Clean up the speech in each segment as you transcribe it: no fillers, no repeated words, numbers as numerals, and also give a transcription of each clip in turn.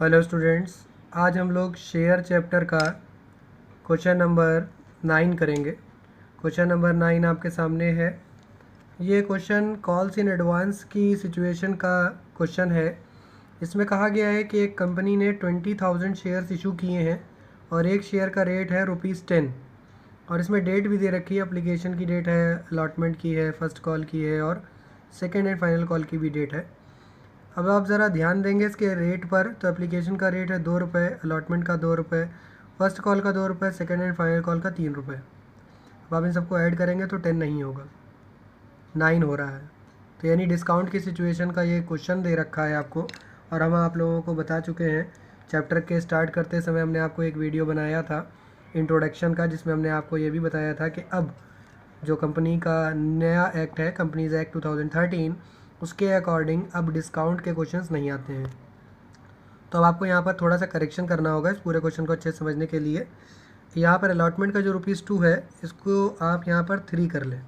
Hello students, आज हम लोग शेयर चैप्टर का क्वेश्चन नंबर 9 करेंगे। क्वेश्चन नंबर 9 आपके सामने है। ये क्वेश्चन कॉल्स इन एडवांस की सिचुएशन का क्वेश्चन है। इसमें कहा गया है कि एक कंपनी ने 20,000 शेयर्स इशू किए हैं और एक शेयर का रेट है ₹10 और इसमें डेट भी दे रखी है। एप्लीकेशन की डेट है, अलॉटमेंट की है, फर्स्ट कॉल की है और सेकेंड एंड फाइनल कॉल की भी डेट है। अब आप ज़रा ध्यान देंगे इसके रेट पर, तो एप्लीकेशन का रेट है ₹2, अलॉटमेंट का ₹2, फर्स्ट कॉल का ₹2, सेकेंड एंड फाइनल कॉल का ₹3। अब आप इन सबको ऐड करेंगे तो 10 नहीं होगा, 9 हो रहा है। तो यानी डिस्काउंट की सिचुएशन का ये क्वेश्चन दे रखा है आपको, और हम आप लोगों को बता चुके हैं। चैप्टर के स्टार्ट करते समय हमने आपको एक वीडियो बनाया था इंट्रोडक्शन का, जिसमें हमने आपको ये भी बताया था कि अब जो कंपनी का नया एक्ट है, कंपनीज एक्ट 2013, उसके अकॉर्डिंग अब डिस्काउंट के क्वेश्चंस नहीं आते हैं। तो अब आपको यहाँ पर थोड़ा सा करेक्शन करना होगा इस पूरे क्वेश्चन को अच्छे से समझने के लिए। यहाँ पर अलॉटमेंट का जो ₹2 है, इसको आप यहाँ पर 3 कर लें,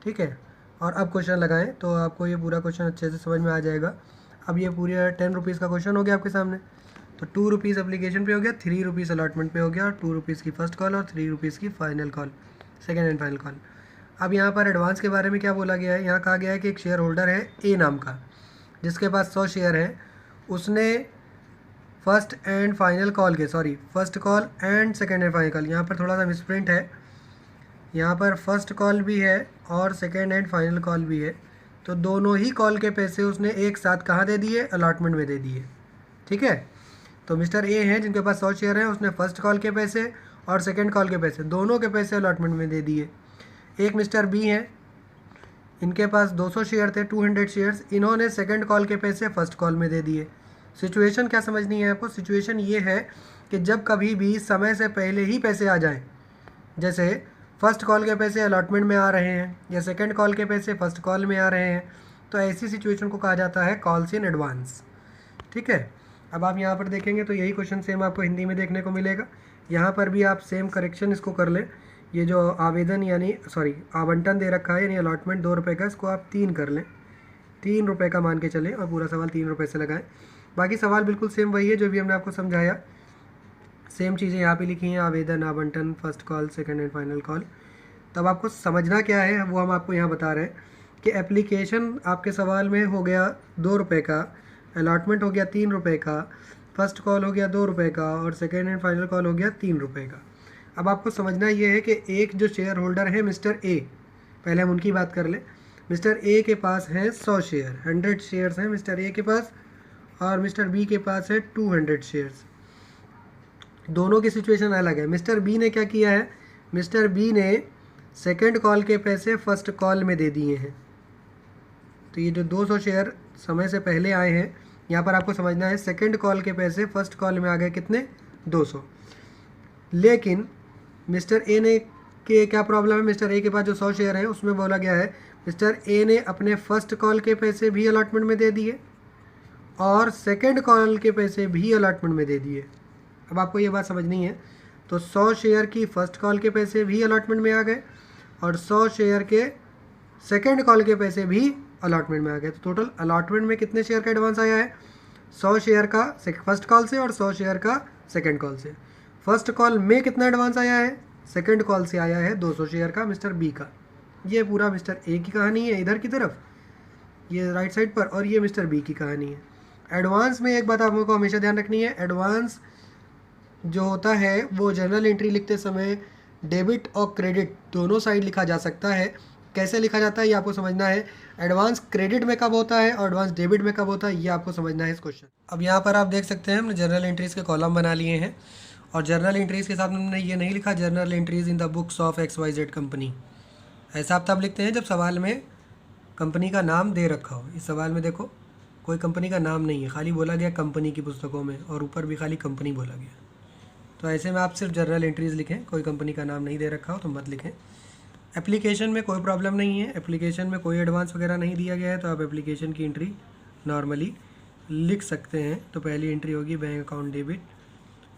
ठीक है। और अब क्वेश्चन लगाएं तो आपको ये पूरा क्वेश्चन अच्छे से समझ में आ जाएगा। अब ये पूरे ₹10 का क्वेश्चन हो गया आपके सामने। तो ₹2 एप्लीकेशन पे हो गया, ₹3 अलॉटमेंट पे हो गया, और ₹2 की फर्स्ट कॉल और ₹3 की final call, second and final call. अब यहाँ पर एडवांस के बारे में क्या बोला गया है, यहाँ कहा गया है कि एक शेयर होल्डर है ए नाम का, जिसके पास 100 शेयर हैं। उसने first call and second and final call, यहाँ पर थोड़ा सा मिसप्रिंट है। यहाँ पर फर्स्ट कॉल भी है और सेकेंड एंड फाइनल कॉल भी है। तो दोनों ही कॉल के पैसे उसने एक साथ कहाँ दे दिए, अलॉटमेंट में दे दिए, ठीक है। तो मिस्टर ए हैं जिनके पास 100 शेयर हैं, उसने फर्स्ट कॉल के पैसे और सेकेंड कॉल के पैसे, दोनों के पैसे अलॉटमेंट में दे दिए। एक मिस्टर बी हैं, इनके पास 200 शेयर थे, 200 शेयर्स, इन्होंने सेकंड कॉल के पैसे फर्स्ट कॉल में दे दिए। सिचुएशन क्या समझनी है आपको, सिचुएशन ये है कि जब कभी भी समय से पहले ही पैसे आ जाएं, जैसे फर्स्ट कॉल के पैसे अलॉटमेंट में आ रहे हैं या सेकंड कॉल के पैसे फर्स्ट कॉल में आ रहे हैं, तो ऐसी सिचुएशन को कहा जाता है कॉल्स इन एडवांस, ठीक है। अब आप यहाँ पर देखेंगे तो यही क्वेश्चन सेम आपको हिंदी में देखने को मिलेगा। यहाँ पर भी आप सेम करेक्शन इसको कर लें। ये जो आवेदन यानी आवंटन दे रखा है यानी अलॉटमेंट ₹2 का, इसको आप 3 कर लें, ₹3 का मान के चलें और पूरा सवाल ₹3 से लगाएं। बाकी सवाल बिल्कुल सेम वही है जो भी हमने आपको समझाया, सेम चीज़ें यहाँ पे लिखी हैं, आवेदन, आवंटन, first call, second and final call. तब आपको समझना क्या है वो हम आपको यहाँ बता रहे हैं कि एप्लीकेशन आपके सवाल में हो गया ₹2 का, अलॉटमेंट हो गया ₹3 का, फर्स्ट कॉल हो गया ₹2 का और सेकेंड एंड फाइनल कॉल हो गया ₹3 का। अब आपको समझना ये है कि एक जो शेयर होल्डर है मिस्टर ए, पहले हम उनकी बात कर लें। मिस्टर ए के पास हैं 100 शेयर, 100 शेयर्स हैं मिस्टर ए के पास, और मिस्टर बी के पास है 200 शेयर्स। दोनों की सिचुएशन अलग है। मिस्टर बी ने क्या किया है, मिस्टर बी ने सेकंड कॉल के पैसे फर्स्ट कॉल में दे दिए हैं। तो ये जो 200 शेयर समय से पहले आए हैं, यहाँ पर आपको समझना है सेकंड कॉल के पैसे फर्स्ट कॉल में आ गए कितने, 200। लेकिन मिस्टर ए ने के क्या प्रॉब्लम है, मिस्टर ए के पास जो 100 शेयर हैं उसमें बोला गया है मिस्टर ए ने अपने फर्स्ट कॉल के पैसे भी अलॉटमेंट में दे दिए और सेकंड कॉल के पैसे भी अलॉटमेंट में दे दिए। अब आपको ये बात समझनी है। तो 100 शेयर की फर्स्ट कॉल के पैसे भी अलॉटमेंट में आ गए और 100 शेयर के सेकंड कॉल के पैसे भी अलॉटमेंट में आ गए। तो टोटल अलॉटमेंट में कितने शेयर का एडवांस आया है, 100 शेयर का फर्स्ट कॉल से और 100 शेयर का सेकंड कॉल से। फर्स्ट कॉल में कितना एडवांस आया है, सेकंड कॉल से आया है 200 शेयर का मिस्टर बी का। ये पूरा मिस्टर ए की कहानी है इधर की तरफ, ये राइट साइड पर, और ये मिस्टर बी की कहानी है। एडवांस में एक बात आप लोगों को हमेशा ध्यान रखनी है, एडवांस जो होता है वो जर्नल एंट्री लिखते समय डेबिट और क्रेडिट दोनों साइड लिखा जा सकता है। कैसे लिखा जाता है ये आपको समझना है। एडवांस क्रेडिट में कब होता है और एडवांस डेबिट में कब होता है ये आपको समझना है इस क्वेश्चन। अब यहाँ पर आप देख सकते हैं हमने जर्नल एंट्रीज़ के कॉलम बना लिए हैं और जर्नल एंट्रीज़ के साथ हमने ये नहीं लिखा journal entries in the books of XYZ company. ऐसा आप तब लिखते हैं जब सवाल में कंपनी का नाम दे रखा हो। इस सवाल में देखो कोई कंपनी का नाम नहीं है, खाली बोला गया कंपनी की पुस्तकों में और ऊपर भी खाली कंपनी बोला गया। तो ऐसे में आप सिर्फ जर्नल एंट्रीज़ लिखें, कोई कंपनी का नाम नहीं दे रखा हो तो मत लिखें। एप्लीकेशन में कोई प्रॉब्लम नहीं है, एप्लीकेशन में कोई एडवांस वगैरह नहीं दिया गया है तो आप एप्लीकेशन की एंट्री नॉर्मली लिख सकते हैं। तो पहली एंट्री होगी bank account debit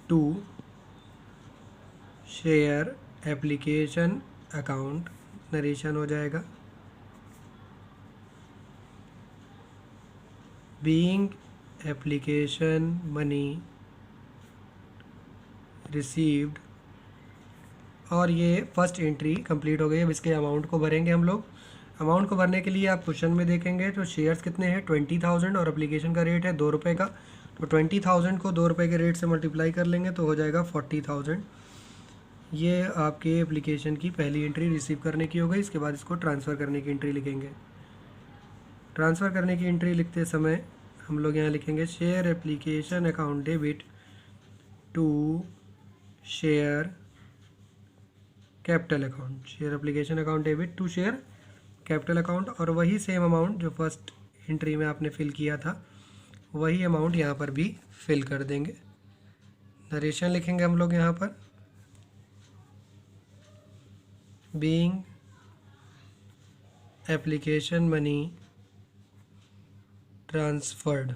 to share application account, narration हो जाएगा, बीइंग एप्लीकेशन मनी रिसीव्ड, और ये फर्स्ट एंट्री कंप्लीट हो गई। अब इसके अमाउंट को भरेंगे हम लोग। अमाउंट को भरने के लिए आप क्वेश्चन में देखेंगे तो शेयर्स कितने हैं 20,000 और एप्लीकेशन का रेट है 2 रुपये का, तो 20,000 को 2 रुपये के रेट से मल्टीप्लाई कर लेंगे तो हो जाएगा 40,000। ये आपके एप्लीकेशन की पहली एंट्री रिसीव करने की हो गई। इसके बाद इसको ट्रांसफ़र करने की एंट्री लिखेंगे। ट्रांसफ़र करने की एंट्री लिखते समय हम लोग यहाँ लिखेंगे share application account debit to share capital account, share application account debit to share capital account, और वही सेम अमाउंट जो फर्स्ट एंट्री में आपने फिल किया था वही अमाउंट यहाँ पर भी फिल कर देंगे। नरेशन लिखेंगे हम लोग यहाँ पर बीइंग एप्लीकेशन मनी ट्रांसफर्ड।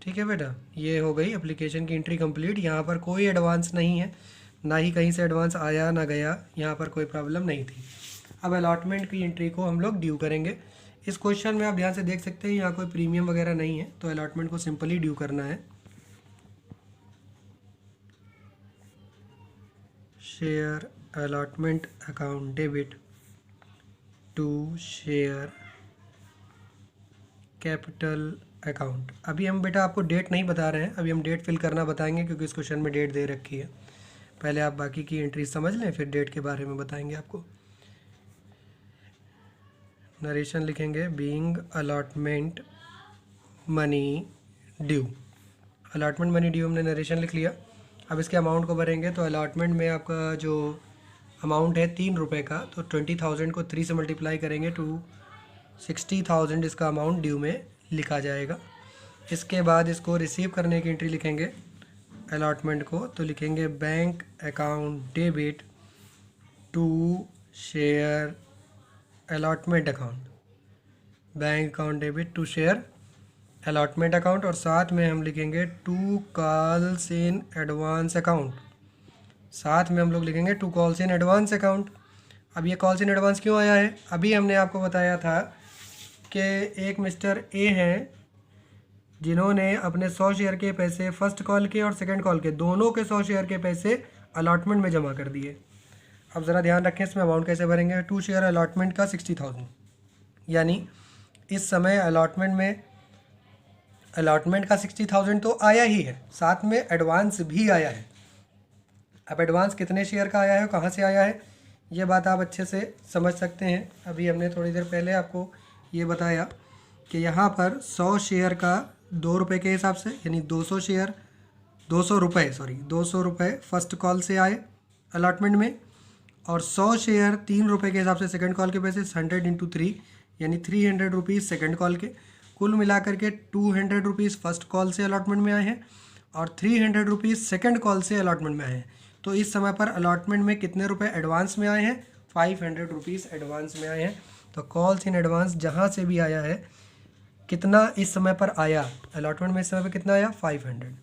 ठीक है बेटा, ये हो गई एप्लीकेशन की एंट्री कंप्लीट। यहाँ पर कोई एडवांस नहीं है, ना ही कहीं से एडवांस आया ना गया, यहाँ पर कोई प्रॉब्लम नहीं थी। अब अलॉटमेंट की एंट्री को हम लोग ड्यू करेंगे। इस क्वेश्चन में आप ध्यान से देख सकते हैं यहाँ कोई प्रीमियम वगैरह नहीं है, तो अलॉटमेंट को सिंपली ड्यू करना है। Share allotment account debit to share capital account. अभी हम बेटा आपको डेट नहीं बता रहे हैं, अभी हम डेट फिल करना बताएंगे क्योंकि इस क्वेश्चन में डेट दे रखी है। पहले आप बाकी की एंट्री समझ लें, फिर डेट के बारे में बताएंगे आपको। नरेशन लिखेंगे being allotment money due. Allotment money due हमने नरेशन लिख लिया। अब इसके अमाउंट को भरेंगे तो अलॉटमेंट में आपका जो अमाउंट है 3 रुपये का, तो 20,000 को 3 से मल्टीप्लाई करेंगे टू 60,000 इसका अमाउंट ड्यू में लिखा जाएगा। इसके बाद इसको रिसीव करने की एंट्री लिखेंगे अलॉटमेंट को, तो लिखेंगे bank account debit to share allotment account, bank account debit to share allotment account, और साथ में हम लिखेंगे to calls in advance account. साथ में हम लोग लिखेंगे to calls in advance account. अब ये कॉल्स इन एडवांस क्यों आया है? अभी हमने आपको बताया था कि एक मिस्टर ए हैं जिन्होंने अपने 100 शेयर के पैसे फर्स्ट कॉल के और सेकंड कॉल के दोनों के 100 शेयर के पैसे अलॉटमेंट में जमा कर दिए। अब ज़रा ध्यान रखें इसमें अमाउंट कैसे भरेंगे। टू शेयर अलॉटमेंट का 60,000, यानी इस समय अलॉटमेंट का 60,000 तो आया ही है, साथ में एडवांस भी आया है। अब एडवांस कितने शेयर का आया है, कहाँ से आया है, ये बात आप अच्छे से समझ सकते हैं। अभी हमने थोड़ी देर पहले आपको ये बताया कि यहाँ पर 100 शेयर का 2 रुपये के हिसाब से, यानी 200 शेयर 200 रुपये फर्स्ट कॉल से आए अलॉटमेंट में, और 100 शेयर 3 रुपये के हिसाब से सेकंड कॉल के पैसे 100 इंटू 3 यानी 300 रुपीज़ सेकेंड कॉल के। कुल मिलाकर के 200 रुपीज़ फर्स्ट कॉल से अलॉटमेंट में आए हैं और 300 रुपीज़ सेकेंड कॉल से अलॉटमेंट में आए हैं। तो इस समय पर अलॉटमेंट में कितने रुपए एडवांस में आए हैं? 500 रुपीज़ एडवांस में आए हैं। तो कॉल्स इन एडवांस जहाँ से भी आया है, कितना इस समय पर आया अलॉटमेंट में, इस समय पर कितना आया 500।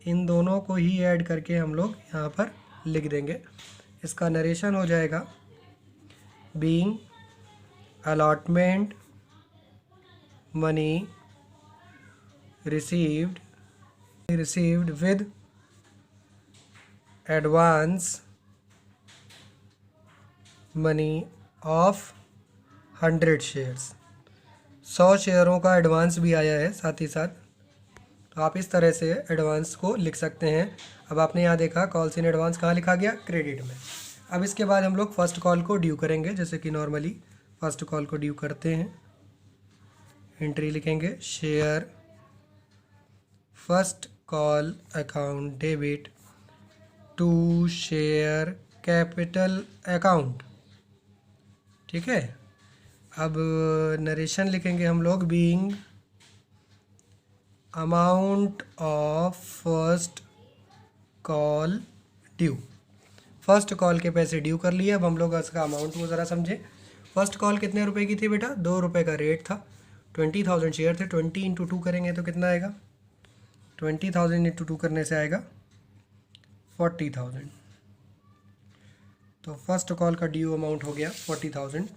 इन दोनों को ही ऐड करके हम लोग यहाँ पर लिख देंगे। इसका नरेशन हो जाएगा being allotment money received with advance money of 100 shares. 100 शेयरों का एडवांस भी आया है साथ ही साथ, तो आप इस तरह से एडवांस को लिख सकते हैं। अब आपने यहाँ देखा कॉल्स इन एडवांस कहाँ लिखा गया? क्रेडिट में। अब इसके बाद हम लोग फर्स्ट कॉल को ड्यू करेंगे, जैसे कि नॉर्मली फर्स्ट कॉल को ड्यू करते हैं। एंट्री लिखेंगे share first call account debit to share capital account. ठीक है, अब नरेशन लिखेंगे हम लोग being amount of first call due. First call के पैसे ड्यू कर लिए। अब हम लोग इसका अमाउंट को ज़रा समझें। फर्स्ट कॉल कितने रुपए की थी बेटा? 2 रुपये का रेट था। 20,000 शेयर थे। 20 इंटू 2 करेंगे तो कितना आएगा? 20,000 इंटू 2 करने से आएगा 40,000। तो फर्स्ट कॉल का ड्यू अमाउंट हो गया 40,000।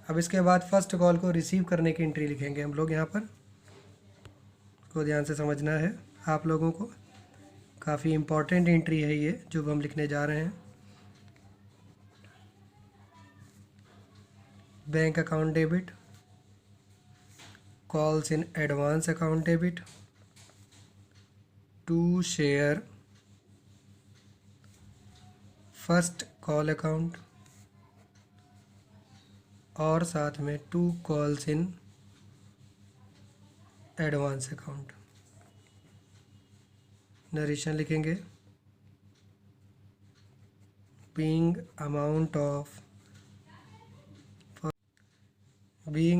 अब इसके बाद फर्स्ट कॉल को रिसीव करने की एंट्री लिखेंगे हम लोग यहाँ पर को ध्यान से समझना है आप लोगों को। काफ़ी इम्पोर्टेंट एंट्री है ये जो हम लिखने जा रहे हैं। Bank account debit, calls in advance account debit, to share first call account और साथ में to calls in advance account. Narration लिखेंगे, being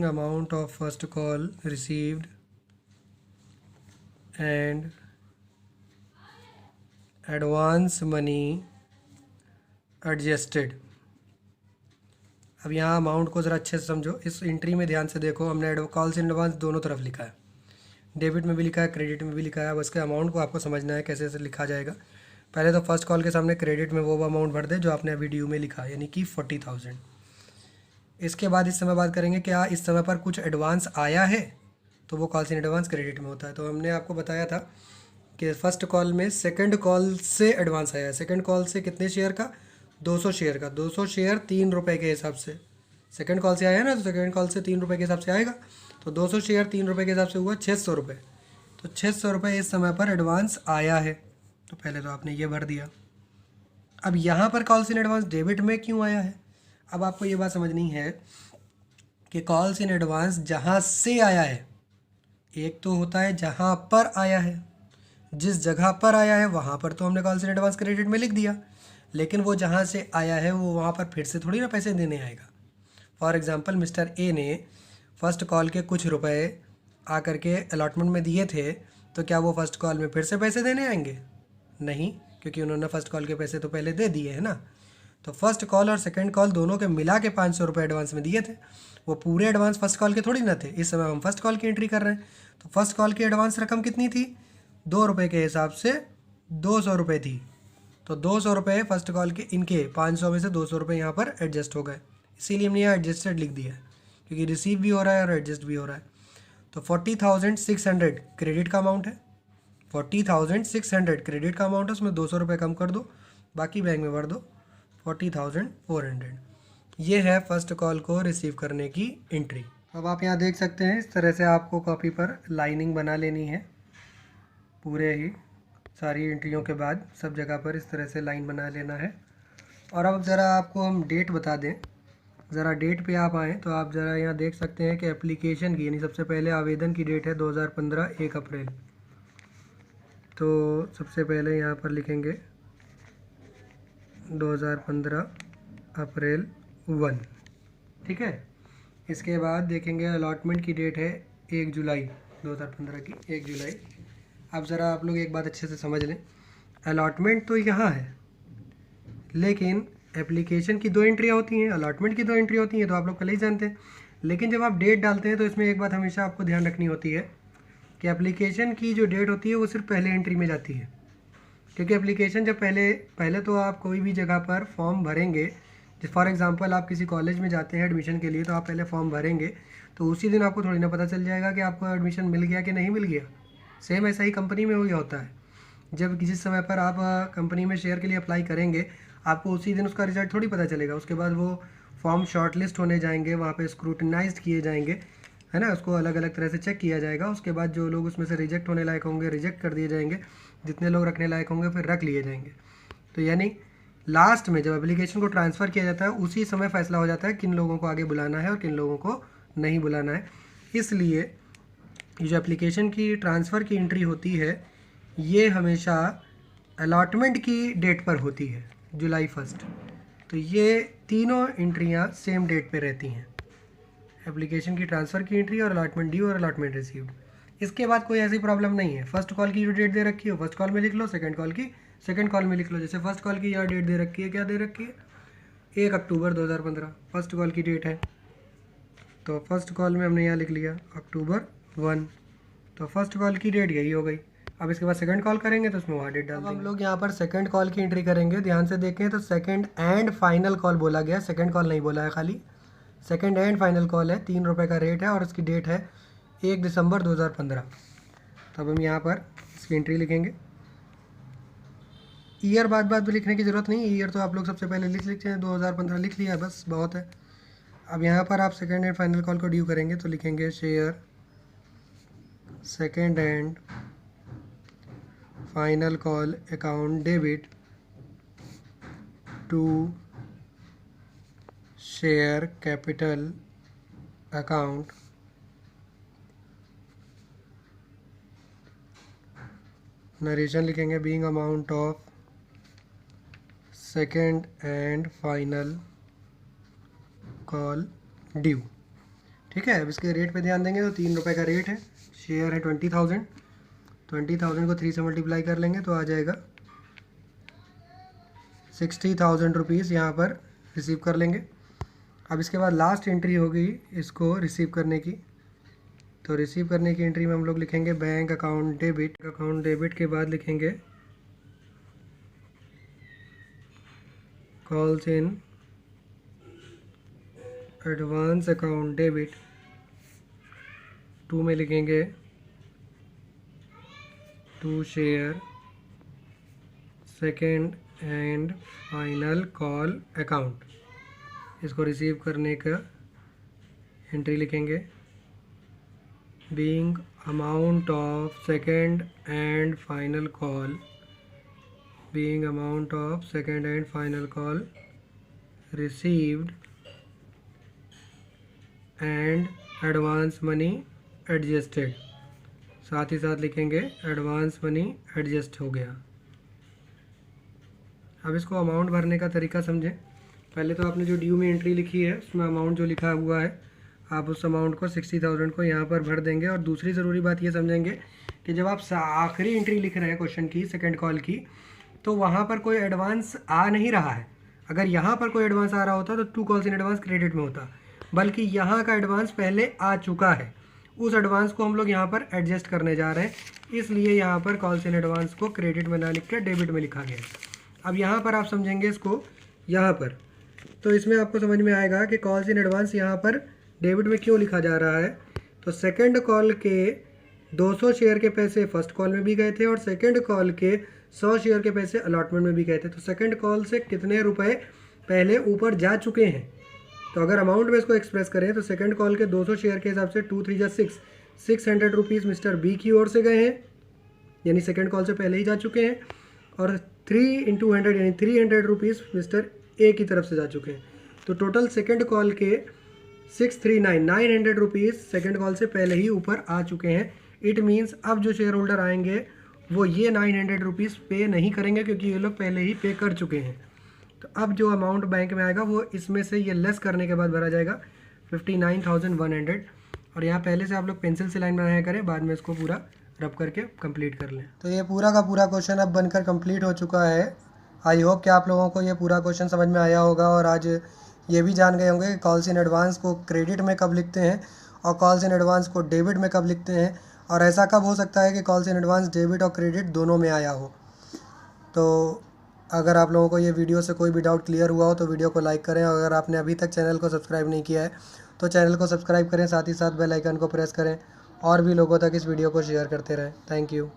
amount of first call received and advance money adjusted। अब यहाँ अमाउंट को ज़रा अच्छे से समझो, इस एंट्री में ध्यान से देखो, हमने कॉल्स इन एडवांस दोनों तरफ लिखा है, डेबिट में भी लिखा है, क्रेडिट में भी लिखा है। अब इसके अमाउंट को आपको समझना है कैसे लिखा जाएगा। पहले तो फर्स्ट कॉल के सामने क्रेडिट में वो अमाउंट भर दे जो आपने अभी ड्यू में लिखा है, यानी कि 40,000। इसके बाद इस समय बात करेंगे क्या इस समय पर कुछ एडवांस आया है, तो वो कॉल्स इन एडवांस क्रेडिट में होता है। तो हमने आपको बताया था कि फर्स्ट कॉल में सेकंड कॉल से एडवांस आया है। सेकंड कॉल से कितने शेयर का? 200 शेयर का। 200 शेयर 3 रुपये के हिसाब से सेकंड कॉल से आया ना, तो सेकंड कॉल से 3 रुपये के हिसाब से आएगा। तो 200 शेयर 3 रुपये के हिसाब से हुआ 600 रुपये। तो 600 रुपये इस समय पर एडवांस आया है, तो पहले तो आपने ये भर दिया। अब यहाँ पर कॉल्स इन एडवांस डेबिट में क्यों आया है? अब आपको ये बात समझनी है कि कॉल्स इन एडवांस जहाँ से आया है, एक तो होता है जहाँ पर आया है, जिस जगह पर आया है वहाँ पर तो हमने कॉल्स इन एडवांस क्रेडिट में लिख दिया, लेकिन वो जहाँ से आया है वो वहाँ पर फिर से थोड़ी ना पैसे देने आएगा। फॉर एग्ज़ाम्पल मिस्टर ए ने फर्स्ट कॉल के कुछ रुपए आकर के अलॉटमेंट में दिए थे, तो क्या वो फर्स्ट कॉल में फिर से पैसे देने आएंगे? नहीं, क्योंकि उन्होंने फर्स्ट कॉल के पैसे तो पहले दे दिए हैं ना। तो फर्स्ट कॉल और सेकंड कॉल दोनों के मिला के 500 रुपये एडवांस में दिए थे, वो पूरे एडवांस फर्स्ट कॉल के थोड़ी ना थे। इस समय हम फर्स्ट कॉल की एंट्री कर रहे हैं, तो फर्स्ट कॉल की एडवांस रकम कितनी थी? 2 रुपये के हिसाब से 200 रुपये थी। तो 200 रुपये फर्स्ट कॉल के, इनके 500 में से 200 रुपये यहाँ पर एडजस्ट हो गए, इसीलिए हमने यहाँ एडजस्टेड लिख दिया है, क्योंकि रिसीव भी हो रहा है और एडजस्ट भी हो रहा है। तो 40,600 क्रेडिट का अमाउंट है, 40,600 क्रेडिट का अमाउंट है, उसमें 200 रुपये कम कर दो, बाकी बैंक में भर दो 40,400। ये है फर्स्ट कॉल को रिसीव करने की एंट्री। अब आप यहाँ देख सकते हैं इस तरह से आपको कॉपी पर लाइनिंग बना लेनी है, पूरे ही सारी एंट्रियों के बाद सब जगह पर इस तरह से लाइन बना लेना है। और अब ज़रा आपको हम डेट बता दें, ज़रा डेट पे आप आएँ तो आप ज़रा यहाँ देख सकते हैं कि एप्लीकेशन की, यानी सबसे पहले आवेदन की डेट है 2015 1 अप्रैल। तो सबसे पहले यहाँ पर लिखेंगे 2015 अप्रैल 1, ठीक है। इसके बाद देखेंगे अलॉटमेंट की डेट है 1 जुलाई 2015 की, 1 जुलाई। अब ज़रा आप लोग एक बात अच्छे से समझ लें, अलॉटमेंट तो यहाँ है, लेकिन एप्लीकेशन की 2 एंट्रियाँ होती हैं, अलॉटमेंट की 2 एंट्री होती हैं, तो आप लोग पहले ही जानते हैं। लेकिन जब आप डेट डालते हैं तो इसमें एक बात हमेशा आपको ध्यान रखनी होती है कि एप्लीकेशन की जो डेट होती है वो सिर्फ पहले एंट्री में जाती है, क्योंकि एप्लीकेशन जब पहले तो आप कोई भी जगह पर फॉर्म भरेंगे, फॉर एग्जांपल आप किसी कॉलेज में जाते हैं एडमिशन के लिए, तो आप पहले फॉर्म भरेंगे, तो उसी दिन आपको थोड़ी ना पता चल जाएगा कि आपको एडमिशन मिल गया कि नहीं मिल गया। सेम ऐसा ही कंपनी में हुआ होता है, जब किसी समय पर आप कंपनी में शेयर के लिए अप्लाई करेंगे, आपको उसी दिन उसका रिजल्ट थोड़ी पता चलेगा। उसके बाद वो फॉर्म शॉर्टलिस्ट होने जाएंगे, वहाँ पे स्क्रूटनाइज्ड किए जाएंगे, है ना, उसको अलग अलग तरह से चेक किया जाएगा। उसके बाद जो लोग उसमें से रिजेक्ट होने लायक होंगे रिजेक्ट कर दिए जाएंगे, जितने लोग रखने लायक होंगे फिर रख लिए जाएंगे। तो यानी लास्ट में जब एप्लीकेशन को ट्रांसफ़र किया जाता है उसी समय फ़ैसला हो जाता है किन लोगों को आगे बुलाना है और किन लोगों को नहीं बुलाना है। इसलिए जो एप्लीकेशन की ट्रांसफ़र की एंट्री होती है ये हमेशा अलॉटमेंट की डेट पर होती है, जुलाई 1। तो ये तीनों एंट्रियाँ सेम डेट पे रहती हैं, एप्लीकेशन की ट्रांसफ़र की एंट्री और अलॉटमेंट ड्यू और अलॉटमेंट रिसीव्ड। इसके बाद कोई ऐसी प्रॉब्लम नहीं है। फर्स्ट कॉल की जो डेट दे रखी हो फर्स्ट कॉल में लिख लो, सेकंड कॉल की सेकंड कॉल में लिख लो। जैसे फर्स्ट कॉल की यह डेट दे रखी है, क्या दे रखी है? 1 अक्टूबर 2015 फर्स्ट कॉल की डेट है, तो फर्स्ट कॉल में हमने यहाँ लिख लिया अक्टूबर 1, तो फर्स्ट कॉल की डेट यही हो गई। अब इसके बाद सेकंड कॉल करेंगे तो उसमें वहाँ डेट डाल देंगे। हम लोग यहाँ पर सेकंड कॉल की एंट्री करेंगे, ध्यान से देखें तो सेकंड एंड फाइनल कॉल बोला गया, सेकंड कॉल नहीं बोला है, खाली सेकंड एंड फाइनल कॉल है। 3 रुपये का रेट है और इसकी डेट है 1 दिसंबर 2015। तो अब हम यहाँ पर इसकी एंट्री लिखेंगे। ईयर बाद में लिखने की ज़रूरत नहीं, ईयर तो आप लोग सबसे पहले लिख लेते हैं, 2015 लिख लिया, बस बहुत है। अब यहाँ पर आप सेकेंड एंड फाइनल कॉल को ड्यू करेंगे तो लिखेंगे share second and final call account debit to share capital account narration लिखेंगे being amount of second and final call due. ठीक है, अब इसके रेट पे ध्यान देंगे तो 3 रुपये का रेट है, शेयर है 20,000, 20,000 को 3 से मल्टीप्लाई कर लेंगे तो आ जाएगा 60,000 रुपीज़ यहाँ पर रिसीव कर लेंगे। अब इसके बाद लास्ट एंट्री होगी इसको रिसीव करने की, तो रिसीव करने की एंट्री में हम लोग लिखेंगे bank account debit, account debit के बाद लिखेंगे calls in advance account debit, 2 में लिखेंगे to share second and final call account. इसको रिसीव करने का एंट्री लिखेंगे being amount of second and final call, being amount of second and final call received and advance money adjusted, साथ ही साथ लिखेंगे एडवांस मनी एडजस्ट हो गया। अब इसको अमाउंट भरने का तरीका समझें। पहले तो आपने जो ड्यू में एंट्री लिखी है उसमें अमाउंट जो लिखा हुआ है आप उस अमाउंट को 60,000 को यहाँ पर भर देंगे। और दूसरी ज़रूरी बात ये समझेंगे कि जब आप आखिरी एंट्री लिख रहे हैं क्वेश्चन की, सेकंड कॉल की, तो वहाँ पर कोई एडवांस आ नहीं रहा है। अगर यहाँ पर कोई एडवांस आ रहा होता तो 2 कॉल्स इन एडवांस क्रेडिट में होता, बल्कि यहाँ का एडवांस पहले आ चुका है, उस एडवांस को हम लोग यहाँ पर एडजस्ट करने जा रहे हैं, इसलिए यहाँ पर कॉल्स इन एडवांस को क्रेडिट में ना लिख के डेबिट में लिखा गया। अब यहाँ पर आप समझेंगे इसको यहाँ पर, तो इसमें आपको समझ में आएगा कि कॉल्स इन एडवांस यहाँ पर डेबिट में क्यों लिखा जा रहा है। तो सेकंड कॉल के 200 शेयर के पैसे फर्स्ट कॉल में भी गए थे और सेकंड कॉल के 100 शेयर के पैसे अलॉटमेंट में भी गए थे। तो सेकंड कॉल से कितने रुपए पहले ऊपर जा चुके हैं, तो अगर अमाउंट में इसको एक्सप्रेस करें तो सेकंड कॉल के 200 शेयर के हिसाब से 2 3 जा 600 रुपीज़ मिस्टर बी की ओर से गए हैं, यानी सेकंड कॉल से पहले ही जा चुके हैं, और 3 × 100 यानी 300 रुपीज़ मिस्टर ए की तरफ से जा चुके हैं। तो टोटल सेकंड कॉल के 900 रुपीज़ सेकंड कॉल से पहले ही ऊपर आ चुके हैं। इट मीन्स अब जो शेयर होल्डर आएंगे वो ये 900 रुपीज़ पे नहीं करेंगे, क्योंकि ये लोग पहले ही पे कर चुके हैं। तो अब जो अमाउंट बैंक में आएगा वो इसमें से ये लेस करने के बाद भरा जाएगा 59,100। और यहाँ पहले से आप लोग पेंसिल से लाइन बनाया करें, बाद में इसको पूरा रब करके कंप्लीट कर लें। तो ये पूरा का पूरा क्वेश्चन अब बनकर कंप्लीट हो चुका है। आई होप कि आप लोगों को ये पूरा क्वेश्चन समझ में आया होगा और आज ये भी जान गए होंगे कि कॉल्स इन एडवांस को क्रेडिट में कब लिखते हैं और कॉल्स इन एडवांस को डेबिट में कब लिखते हैं, और ऐसा कब हो सकता है कि कॉल्स इन एडवांस डेबिट और क्रेडिट दोनों में आया हो। तो अगर आप लोगों को ये वीडियो से कोई भी डाउट क्लियर हुआ हो तो वीडियो को लाइक करें, और अगर आपने अभी तक चैनल को सब्सक्राइब नहीं किया है तो चैनल को सब्सक्राइब करें, साथ ही साथ बेल आइकन को प्रेस करें और भी लोगों तक इस वीडियो को शेयर करते रहें। Thank you.